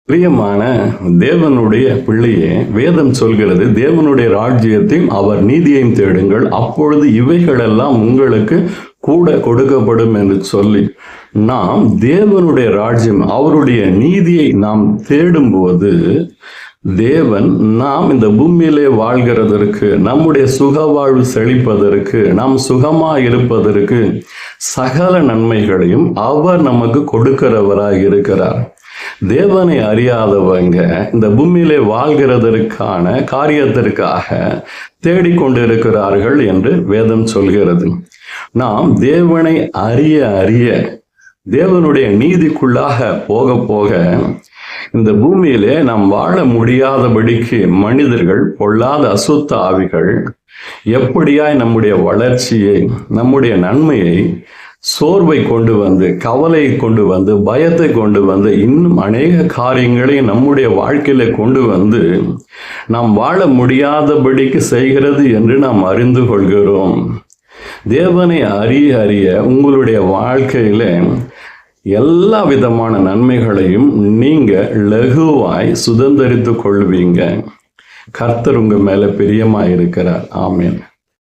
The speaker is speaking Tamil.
பிரியமான தேவனுடைய பிள்ளையே, வேதம் சொல்கிறது, தேவனுடைய ராஜ்யத்தையும் அவர் நீதியையும் தேடுங்கள், அப்பொழுது இவைகளெல்லாம் உங்களுக்கு கூட கொடுக்கப்படும் என்று சொல்லி, நாம் தேவனுடைய ராஜ்யம், அவருடைய நீதியை நாம் தேடும்போது தேவன் நாம் இந்த பூமியிலே வாழ்கிறதற்கு, நம்முடைய சுக வாழ்வு செழிப்பதற்கு, நாம் சுகமா இருப்பதற்கு சகல நன்மைகளையும் அவர் நமக்கு கொடுக்கிறவராய் இருக்கிறார். தேவனை அறியாதவங்க இந்த பூமியிலே வாழ்கிறதற்கான காரியத்திற்காக தேடிக்கொண்டிருக்கிறார்கள் என்று வேதம் சொல்கிறது. நாம் தேவனை அறிய அறிய, தேவனுடைய நீதிக்குள்ளாக போக போக இந்த பூமியிலே நாம் வாழ முடியாதபடிக்கு மனிதர்கள், பொல்லாத அசுத்த ஆவிகள் எப்படியாய் நம்முடைய வளர்ச்சியை, நம்முடைய நன்மையை சோர்வை கொண்டு வந்து, கவலையை கொண்டு வந்து, பயத்தை கொண்டு வந்து, இன்னும் அநேக காரியங்களை நம்முடைய வாழ்க்கையில கொண்டு வந்து நாம் வாழ முடியாதபடிக்கு செய்கிறது என்று நாம் அறிந்து கொள்கிறோம். தேவனை அறிய அறிய உங்களுடைய வாழ்க்கையில எல்லா விதமான நன்மைகளையும் நீங்க லகுவாய் சுதந்திரித்து கொள்வீங்க. கர்த்தர் உங்க மேல பிரியமாயிருக்கிறார். ஆமென்.